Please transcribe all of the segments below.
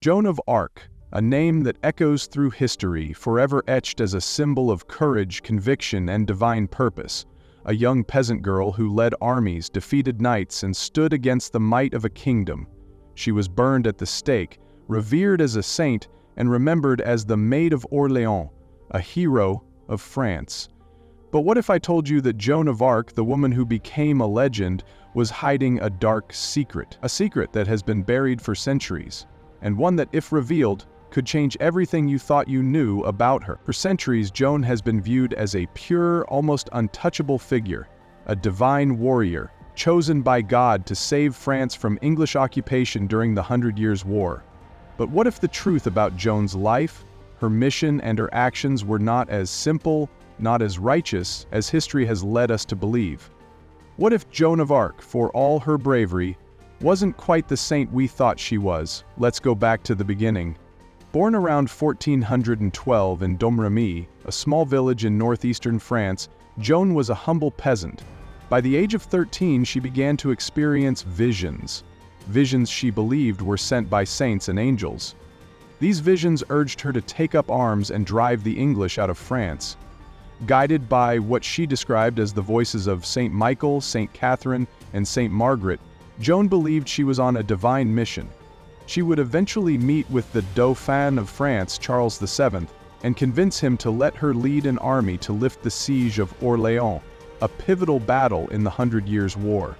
Joan of Arc, a name that echoes through history, forever etched as a symbol of courage, conviction, and divine purpose. A young peasant girl who led armies, defeated knights, and stood against the might of a kingdom. She was burned at the stake, revered as a saint, and remembered as the Maid of Orléans, a hero of France. But what if I told you that Joan of Arc, the woman who became a legend, was hiding a dark secret? A secret that has been buried for centuries, and one that, if revealed, could change everything you thought you knew about her. For centuries, Joan has been viewed as a pure, almost untouchable figure, a divine warrior, chosen by God to save France from English occupation during the 100 Years' War. But what if the truth about Joan's life, her mission, and her actions were not as simple, not as righteous, as history has led us to believe? What if Joan of Arc, for all her bravery, wasn't quite the saint we thought she was? Let's go back to the beginning. Born around 1412 in Domremy, a small village in northeastern France, Joan was a humble peasant. By the age of 13, she began to experience visions. Visions she believed were sent by saints and angels. These visions urged her to take up arms and drive the English out of France. Guided by what she described as the voices of Saint Michael, Saint Catherine, and Saint Margaret, Joan believed she was on a divine mission. She would eventually meet with the Dauphin of France, Charles VII, and convince him to let her lead an army to lift the siege of Orléans, a pivotal battle in the 100 Years' War.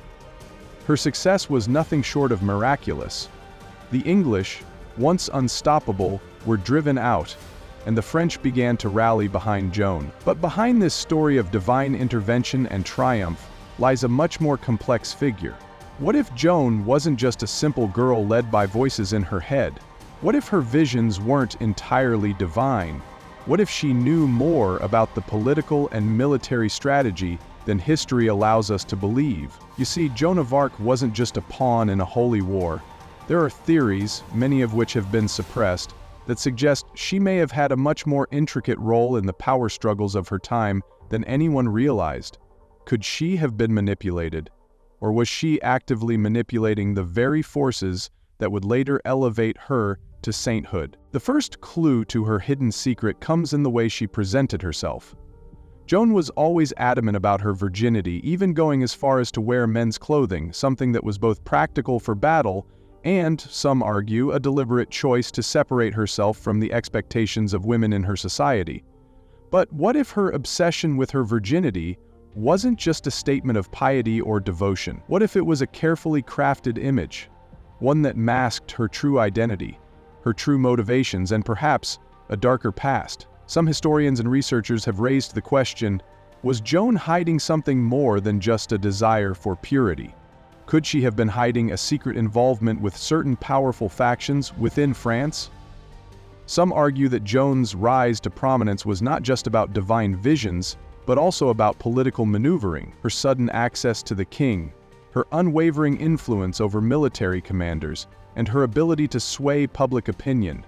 Her success was nothing short of miraculous. The English, once unstoppable, were driven out, and the French began to rally behind Joan. But behind this story of divine intervention and triumph lies a much more complex figure. What if Joan wasn't just a simple girl led by voices in her head? What if her visions weren't entirely divine? What if she knew more about the political and military strategy than history allows us to believe? You see, Joan of Arc wasn't just a pawn in a holy war. There are theories, many of which have been suppressed, that suggest she may have had a much more intricate role in the power struggles of her time than anyone realized. Could she have been manipulated? Or was she actively manipulating the very forces that would later elevate her to sainthood? The first clue to her hidden secret comes in the way she presented herself. Joan was always adamant about her virginity, even going as far as to wear men's clothing, something that was both practical for battle and, some argue, a deliberate choice to separate herself from the expectations of women in her society. But what if her obsession with her virginity wasn't just a statement of piety or devotion? What if it was a carefully crafted image, one that masked her true identity, her true motivations, and perhaps a darker past? Some historians and researchers have raised the question, was Joan hiding something more than just a desire for purity? Could she have been hiding a secret involvement with certain powerful factions within France? Some argue that Joan's rise to prominence was not just about divine visions, but also about political maneuvering, her sudden access to the king, her unwavering influence over military commanders, and her ability to sway public opinion.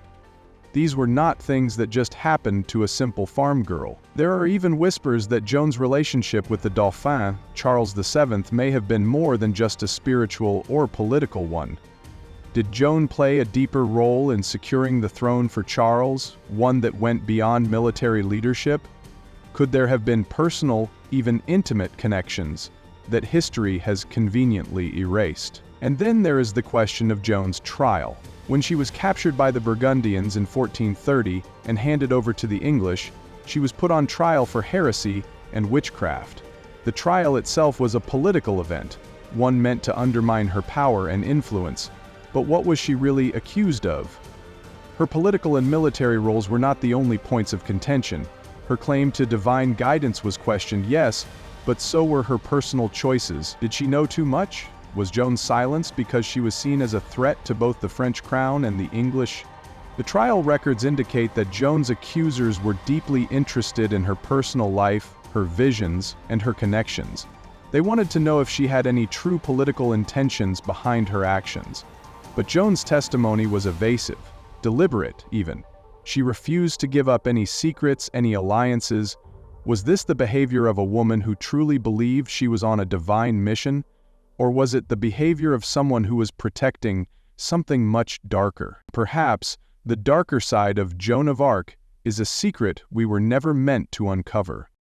These were not things that just happened to a simple farm girl. There are even whispers that Joan's relationship with the Dauphin, Charles VII, may have been more than just a spiritual or political one. Did Joan play a deeper role in securing the throne for Charles, one that went beyond military leadership? Could there have been personal, even intimate connections that history has conveniently erased? And then there is the question of Joan's trial. When she was captured by the Burgundians in 1430 and handed over to the English, she was put on trial for heresy and witchcraft. The trial itself was a political event, one meant to undermine her power and influence. But what was she really accused of? Her political and military roles were not the only points of contention. Her claim to divine guidance was questioned, yes, but so were her personal choices. Did she know too much? Was Joan silenced because she was seen as a threat to both the French crown and the English? The trial records indicate that Joan's accusers were deeply interested in her personal life, her visions, and her connections. They wanted to know if she had any true political intentions behind her actions. But Joan's testimony was evasive, deliberate even. She refused to give up any secrets, any alliances. Was this the behavior of a woman who truly believed she was on a divine mission? Or was it the behavior of someone who was protecting something much darker. Perhaps the darker side of Joan of Arc is a secret we were never meant to uncover.